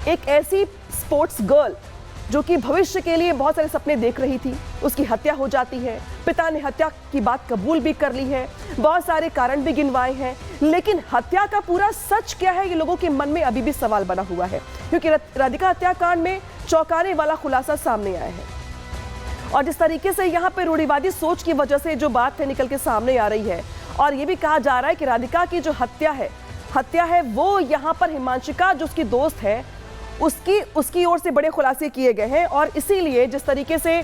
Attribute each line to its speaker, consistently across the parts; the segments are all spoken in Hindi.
Speaker 1: एक ऐसी स्पोर्ट्स गर्ल जो कि भविष्य के लिए बहुत सारे सपने देख रही थी, उसकी हत्या हो जाती है। पिता ने हत्या की बात कबूल भी कर ली है, बहुत सारे कारण भी गिनवाए हैं, लेकिन हत्या का पूरा सच क्या है, ये लोगों के मन में अभी भी सवाल बना हुआ है, क्योंकि राधिका हत्याकांड में चौंकाने वाला खुलासा सामने आया है। और जिस तरीके से यहाँ पे रूढ़िवादी सोच की वजह से जो बात है निकल के सामने आ रही है, और ये भी कहा जा रहा है कि राधिका की जो हत्या है वो यहाँ पर हिमांशिका जो उसकी दोस्त है उसकी ओर से बड़े खुलासे किए गए हैं। और इसीलिए जिस तरीके से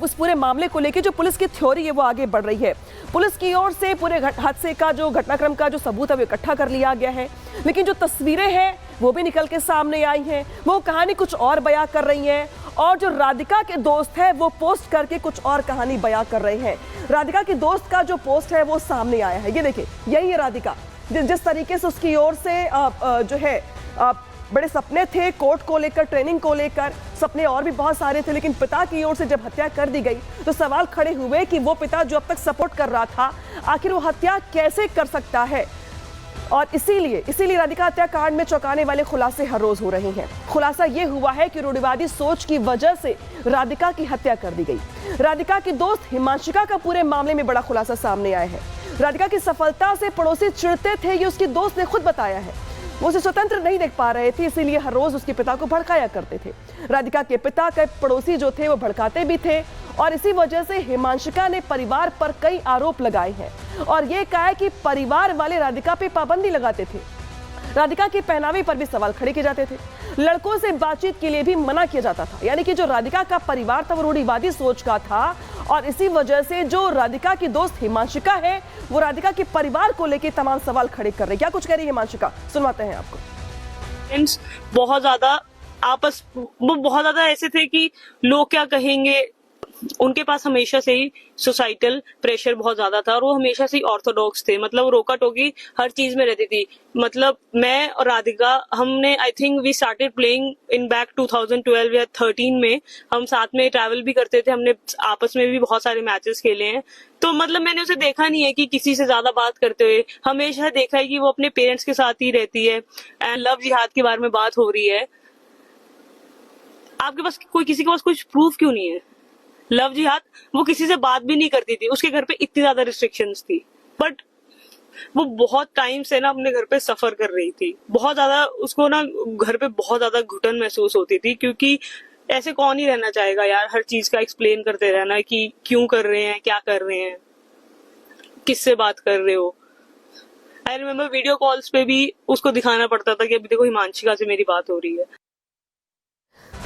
Speaker 1: उस पूरे मामले को लेकर जो पुलिस की थ्योरी है वो आगे बढ़ रही है, पुलिस की ओर से पूरे हादसे का जो घटनाक्रम का जो सबूत है वो इकट्ठा कर लिया गया है, लेकिन जो तस्वीरें हैं वो भी निकल के सामने आई हैं, वो कहानी कुछ और बयां कर रही हैं, और जो राधिका के दोस्त है वो पोस्ट करके कुछ और कहानी बयां कर रहे हैं। राधिका की दोस्त का जो पोस्ट है वो सामने आया है, ये देखिए, यही है राधिका। जिस तरीके से उसकी ओर से जो है बड़े सपने थे कोर्ट को लेकर, ट्रेनिंग को लेकर, सपने और भी बहुत सारे थे, लेकिन पिता की ओर से जब हत्या कर दी गई तो सवाल खड़े हुए कि वो पिता जो अब तक सपोर्ट कर रहा था, आखिर वो हत्या कैसे कर सकता है। और इसीलिए राधिका हत्याकांड में चौंकाने वाले खुलासे हर रोज हो रहे हैं। खुलासा ये हुआ है कि रूढ़िवादी सोच की वजह से राधिका की हत्या कर दी गई। राधिका की दोस्त हिमांशिका का पूरे मामले में बड़ा खुलासा सामने आया है। राधिका की सफलता से पड़ोसी चिढ़ते थे, ये उसकी दोस्त ने खुद बताया है। वो उसे स्वतंत्र नहीं देख पा रहे थे, इसीलिए हर रोज उसके पिता को भड़काया करते थे। राधिका के पिता के पड़ोसी जो थे वो भड़काते भी थे, और इसी वजह से हिमांशिका ने परिवार पर कई आरोप लगाए हैं, और ये कहा है कि परिवार वाले राधिका पे पाबंदी लगाते थे, राधिका के पहनावे पर भी सवाल खड़े किए जाते थे, लड़कों से बातचीत के लिए भी मना किया जाता था। यानी कि जो राधिका का परिवार था वो रूढ़िवादी सोच का था, और इसी वजह से जो राधिका की दोस्त हिमांशिका है वो राधिका के परिवार को लेकर तमाम सवाल खड़े कर रही है। क्या कुछ कह रही है हिमांशिका, सुनवाते हैं आपको।
Speaker 2: बहुत ज्यादा ऐसे थे कि लोग क्या कहेंगे, उनके पास हमेशा से ही सोसाइटल प्रेशर बहुत ज्यादा था, और वो हमेशा से ही ऑर्थोडॉक्स थे, मतलब रोका टोकी हर चीज में रहती थी। मतलब मैं और राधिका, हमने I think we started playing in back 2012 या 13 में, हम साथ में ट्रैवल भी करते थे, हमने आपस में भी बहुत सारे मैचेस खेले हैं। तो मतलब मैंने उसे देखा नहीं है कि किसी से ज्यादा बात करते हुए, हमेशा देखा है कि वो अपने पेरेंट्स के साथ ही रहती है। एंड लव जिहाद के बारे में बात हो रही है, आपके पास किसी के पास कुछ प्रूफ क्यों नहीं है? लव जिहाद, वो किसी से बात भी नहीं करती थी, उसके घर पे इतनी ज्यादा रिस्ट्रिक्शंस थी, बट वो बहुत टाइम से ना अपने घर पे सफर कर रही थी। बहुत ज्यादा उसको ना घर पे बहुत ज्यादा घुटन महसूस होती थी, क्योंकि ऐसे कौन ही रहना चाहेगा यार, हर चीज का एक्सप्लेन करते रहना कि क्यों कर रहे हैं, क्या कर रहे हैं, किससे बात कर रहे हो। आई रिमेम्बर वीडियो कॉल्स पे भी उसको दिखाना पड़ता था कि अभी देखो हिमांशिका से मेरी बात हो रही है।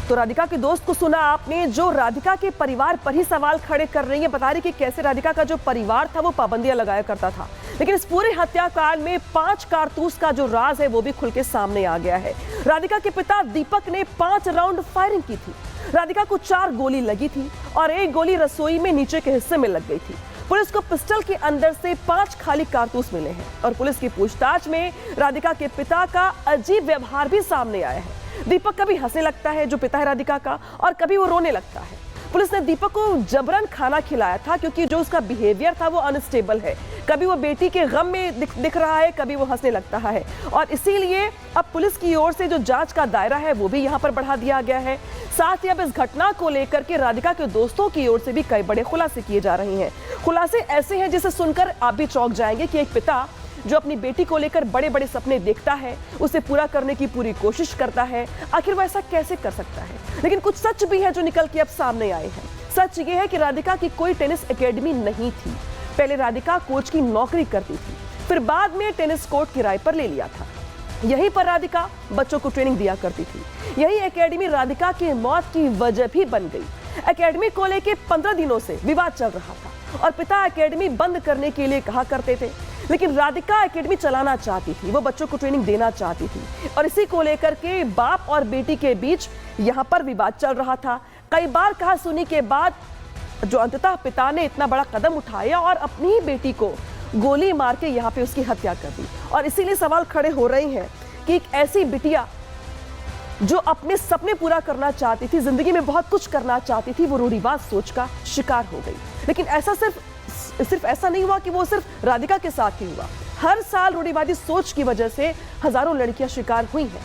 Speaker 1: तो राधिका के दोस्त को सुना आपने, जो राधिका के परिवार पर ही सवाल खड़े कर रही है, बता रही कि कैसे राधिका का जो परिवार था वो पाबंदियां लगाया करता था। लेकिन इस पूरे हत्याकांड में 5 कारतूस का जो राज है वो भी खुल के सामने आ गया है। राधिका के पिता दीपक ने 5 राउंड फायरिंग की थी, राधिका को 4 गोली लगी थी, और 1 गोली रसोई में नीचे के हिस्से में लग गई थी। पुलिस को पिस्टल के अंदर से 5 खाली कारतूस मिले हैं, और पुलिस की पूछताछ में राधिका के पिता का अजीब व्यवहार भी सामने आया है। दीपक कभी हंसने लगता है, जो पिता है राधिका का, और कभी वो रोने लगता है। पुलिस ने दीपक को जबरन खाना खिलाया था, क्योंकि जो उसका बिहेवियर था वो अनस्टेबल है, कभी वो बेटी के गम में दिख रहा है, कभी वो हंसने लगता है। और इसीलिए अब पुलिस की ओर से जो जांच का दायरा है वो भी यहाँ पर बढ़ा दिया गया है। साथ ही अब इस घटना को लेकर के राधिका के दोस्तों की ओर से भी कई बड़े खुलासे किए जा रहे हैं। खुलासे ऐसे हैं जिसे सुनकर आप भी चौंक जाएंगे कि एक पिता जो अपनी बेटी को लेकर बड़े बड़े सपने देखता है, उसे पूरा करने की पूरी कोशिश करता है, आखिर वो ऐसा कैसे कर सकता है। लेकिन कुछ सच भी है जो निकल के अब सामने आए हैं। सच ये है कि राधिका की कोई टेनिस एकेडमी नहीं थी। पहले राधिका कोच की नौकरी करती थी, फिर बाद में टेनिस कोर्ट किराए पर ले लिया था। यहीं पर राधिका बच्चों को ट्रेनिंग दिया करती थी। यही एकेडमी राधिका की मौत की वजह भी बन गई। एकेडमी को लेकर 15 दिनों से विवाद चल रहा था, और पिता एकेडमी बंद करने के लिए कहा करते थे, लेकिन राधिका एकेडमी चलाना चाहती थी, वो बच्चों को ट्रेनिंग देना चाहती थी, और इसी को लेकर के बाप और बेटी के बीच यहाँ पर विवाद चल रहा था। कई बार कहा सुनी के बाद जो अंततः पिता ने इतना बड़ा कदम उठाया और अपनी ही बेटी को गोली मार के यहाँ पे उसकी हत्या कर दी। और इसीलिए सवाल खड़े हो रहे हैं कि एक ऐसी बिटिया जो अपने सपने पूरा करना चाहती थी, जिंदगी में बहुत कुछ करना चाहती थी, वो रूढ़िवाद सोच का शिकार हो गई। लेकिन ऐसा सिर्फ ऐसा नहीं हुआ कि वो सिर्फ राधिका के साथ ही हुआ। हर साल रूढ़िवादी सोच की वजह से हजारों लड़कियां शिकार हुई हैं।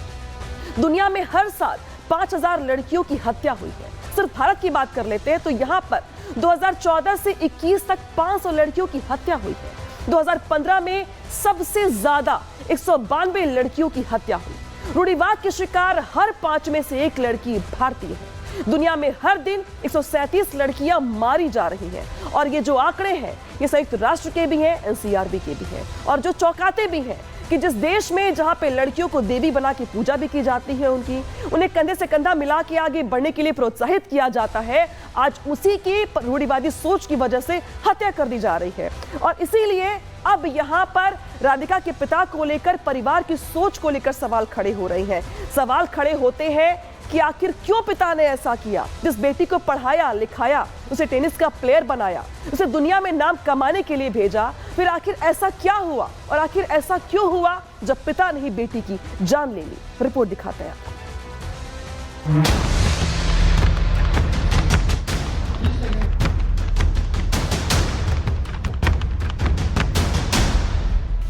Speaker 1: दुनिया में हर साल 5000 लड़कियों की हत्या हुई है। सिर्फ भारत की बात कर लेते हैं तो यहाँ पर 2014 से 21 तक 500 लड़कियों की हत्या हुई है। 2015 में सबसे ज्यादा 192 लड़कियों की हत्या हुई। रूढ़िवाद के शिकार हर 5 में से 1 लड़की भारतीय है। दुनिया में हर दिन 137 लड़कियां मारी जा रही हैं और ये जो आंकड़े हैं ये संयुक्त राष्ट्र के भी हैं, एनसीआरबी के भी हैं और जो चौंकाते भी हैं कि जिस देश में जहां पे लड़कियों को देवी बना के पूजा भी की जाती है, उन्हें कंधे से कंधा मिला के आगे बढ़ने के लिए प्रोत्साहित किया जाता है, आज उसी की रूढ़िवादी सोच की वजह से हत्या कर दी जा रही है। और इसीलिए अब यहाँ पर राधिका के पिता को लेकर, परिवार की सोच को लेकर सवाल खड़े हो रहे हैं। सवाल खड़े होते हैं कि आखिर क्यों पिता ने ऐसा किया, जिस बेटी को पढ़ाया लिखाया, उसे टेनिस का प्लेयर बनाया, उसे दुनिया में नाम कमाने के लिए भेजा, फिर आखिर ऐसा क्या हुआ और आखिर ऐसा क्यों हुआ जब पिता ने ही बेटी की जान ले ली। रिपोर्ट दिखाते हैं आपको।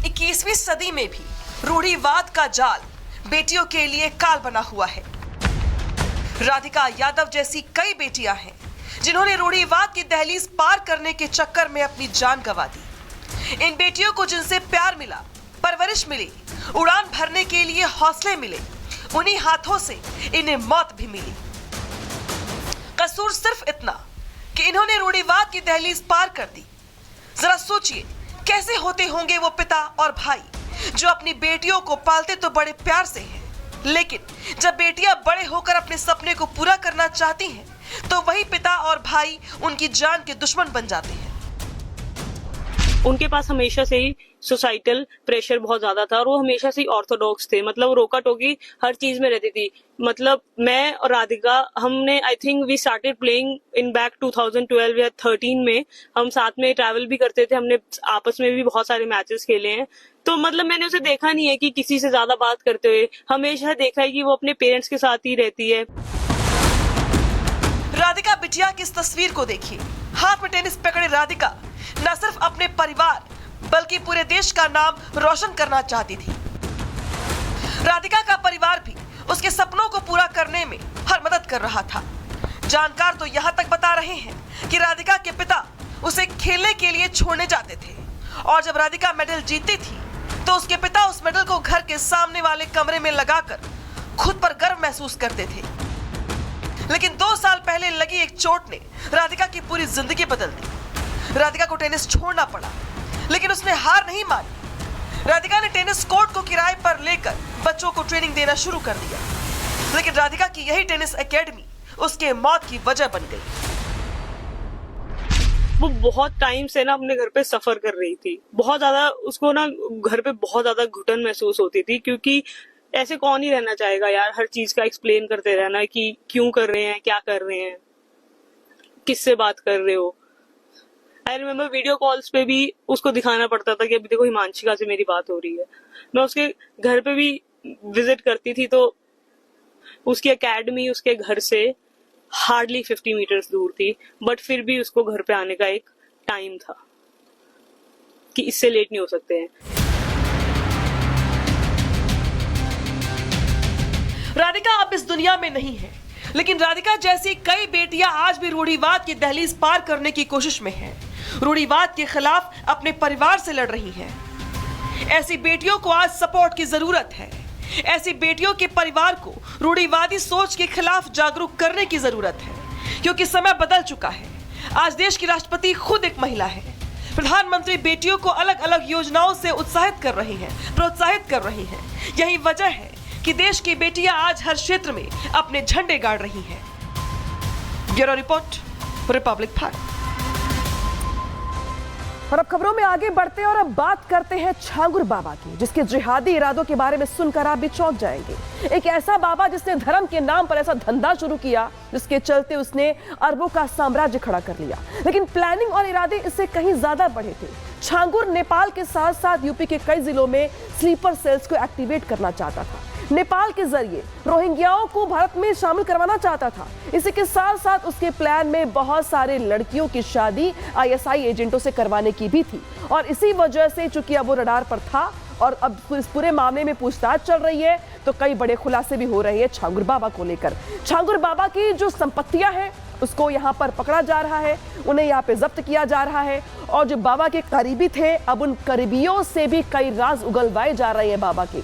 Speaker 1: 21वीं सदी में भी रूढ़िवाद का जाल बेटियों के लिए काल बना हुआ है। राधिका यादव जैसी कई बेटियां हैं जिन्होंने रूढ़िवाद की दहलीज पार करने के चक्कर में अपनी जान गंवा दी। इन बेटियों को जिनसे प्यार मिला, परवरिश मिली, उड़ान भरने के लिए हौसले मिले, उन्हीं हाथों से इन्हें मौत भी मिली। कसूर सिर्फ इतना कि इन्होंने रूढ़िवाद की दहलीज पार कर दी। जरा सोचिए कैसे होते होंगे वो पिता और भाई जो अपनी बेटियों को पालते तो बड़े प्यार से हैं, लेकिन जब बेटियां बड़े होकर अपने सपने को पूरा करना चाहती हैं तो वही पिता और भाई उनकी जान के दुश्मन बन जाते हैं।
Speaker 2: उनके पास हमेशा से ही सोसाइटल प्रेशर बहुत ज्यादा था और वो हमेशा से ही ऑर्थोडॉक्स थे। मतलब वो रोका टोकी हर चीज में रहती थी। मतलब मैं और राधिका, हमने I think we started playing in back 2012 या 13 में। हम साथ में ट्रैवल भी करते थे, हमने आपस में भी बहुत सारे मैचेस खेले हैं। तो मतलब मैंने उसे देखा नहीं है कि किसी से ज्यादा बात करते हुए, हमेशा देखा है कि वो अपने पेरेंट्स के साथ ही रहती है।
Speaker 1: राधिका बिटिया की इस तस्वीर को देखिए। हाथ में टेनिस पकड़े राधिका न सिर्फ अपने परिवार बल्कि पूरे देश का नाम रोशन करना चाहती थी। राधिका का परिवार भी उसके सपनों को पूरा करने में हर मदद कर रहा था। जानकार तो यहाँ तक बता रहे हैं कि राधिका के पिता उसे खेलने के लिए छोड़ने जाते थे और जब राधिका मेडल जीतती थी तो उसके पिता उस मेडल को घर के सामने वाले कमरे में लगाकर खुद पर गर्व महसूस करते थे। लेकिन 2 साल पहले लगी एक चोट ने राधिका की पूरी जिंदगी बदल दी। राधिका को टेनिस छोड़ना पड़ा, लेकिन उसने हार नहीं मानी। राधिका ने टेनिस कोर्ट को किराए पर लेकर बच्चों को ट्रेनिंग देना शुरू कर दिया। लेकिन राधिका की यही टेनिस एकेडमी उसके मौत की वजह बन गई।
Speaker 2: वो बहुत टाइम से ना अपने घर पे सफर कर रही थी। बहुत ज्यादा उसको ना घर पे बहुत ज्यादा घुटन महसूस होती थी, क्योंकि ऐसे कौन ही रहना चाहेगा यार, हर चीज का एक्सप्लेन करते रहना कि क्यों कर रहे हैं, क्या कर रहे हैं, किससे बात कर रहे हो। आई रिमेम्बर वीडियो कॉल्स पे भी उसको दिखाना पड़ता था कि अभी देखो हिमांशिका से मेरी बात हो रही है। मैं उसके घर पे भी विजिट करती थी तो उसकी एकेडमी उसके घर से हार्डली 50 मीटर्स दूर थी, बट फिर भी उसको घर पे आने का एक टाइम था कि इससे लेट नहीं हो सकते हैं।
Speaker 1: राधिका अब इस दुनिया में नहीं है, लेकिन राधिका जैसी कई बेटियां आज भी रूढ़िवाद की दहलीज पार करने की कोशिश में हैं। रूढ़िवाद के खिलाफ अपने परिवार से लड़ रही हैं। ऐसी बेटियों को आज सपोर्ट की जरूरत है। ऐसी बेटियों के परिवार को रूढ़िवादी सोच के खिलाफ जागरूक करने की जरूरत है, क्योंकि समय बदल चुका है। आज देश की राष्ट्रपति खुद एक महिला है। प्रधानमंत्री बेटियों को अलग अलग योजनाओं से उत्साहित कर रही हैं, प्रोत्साहित कर रही हैं। यही वजह है कि देश की बेटियां आज हर क्षेत्र में अपने झंडे गाड़ रही हैं। Bureau report, Republic Bharat. और अब खबरों में आगे बढ़ते हैं और अब बात करते हैं छांगुर बाबा की, जिसके जिहादी इरादों के बारे में सुनकर आप भी चौंक जाएंगे। एक ऐसा बाबा जिसने धर्म के नाम पर ऐसा धंधा शुरू किया जिसके चलते उसने अरबों का साम्राज्य खड़ा कर लिया, लेकिन प्लानिंग और इरादे इससे कहीं ज्यादा बढ़े थे। छांगुर नेपाल के साथ साथ यूपी के कई जिलों में स्लीपर सेल्स को एक्टिवेट करना चाहता था। नेपाल के जरिए रोहिंग्याओं को भारत में शामिल करवाना चाहता था। इसी के साथ साथ उसके प्लान में बहुत सारे लड़कियों की शादी आईएसआई एजेंटों से करवाने की भी थी और इसी वजह से चूंकि अब वो रडार पर था और अब इस पूरे मामले में पूछताछ चल रही है तो कई बड़े खुलासे भी हो रहे हैं छांगुर बाबा को लेकर। छांगुर बाबा की जो संपत्तियां हैं उसको यहाँ पर पकड़ा जा रहा है, उन्हें यहाँ पे जब्त किया जा रहा है और जो बाबा के करीबी थे अब उन करीबियों से भी कई राज उगलवाए जा रहे हैं बाबा के,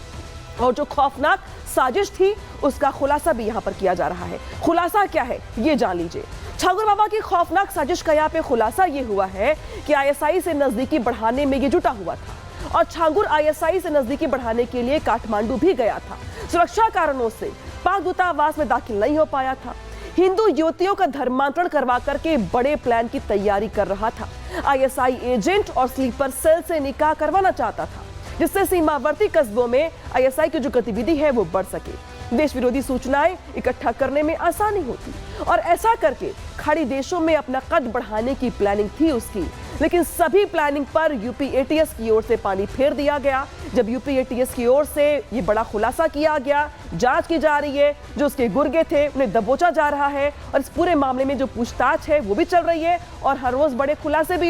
Speaker 1: और जो खौफनाक साजिश थी उसका खुलासा भी यहाँ पर किया जा रहा है। खुलासा क्या है ये जान लीजिए। छांगुर बाबा की खौफनाक साजिश का यहाँ पे खुलासा ये हुआ है कि आईएसआई से नजदीकी बढ़ाने में ये जुटा हुआ था और छांगुर आईएसआई से नजदीकी बढ़ाने के लिए काठमांडू भी गया था। सुरक्षा कारणों से पाक दूतावास में दाखिल नहीं हो पाया था। हिंदू युवतियों का धर्मांतरण करवा करके बड़े प्लान की तैयारी कर रहा था। आईएसआई एजेंट और स्लीपर सेल से निकाह करवाना चाहता था जिससे सीमावर्ती कस्बों में आईएसआई की जो गतिविधि है वो बढ़ सके। देश विरोधी सूचनाएं इकट्ठा करने में आसानी होती और ऐसा करके खाड़ी देशों में अपना कद बढ़ाने की प्लानिंग थी उसकी, लेकिन सभी प्लानिंग पर यूपी एटीएस की ओर से पानी फेर दिया गया। जब यूपी एटीएस की ओर से ये बड़ा खुलासा किया गया, जांच की जा रही है, जो उसके गुर्गे थे उन्हें दबोचा जा रहा है और इस पूरे मामले में जो पूछताछ है वो भी चल रही है और हर रोज बड़े खुलासे भी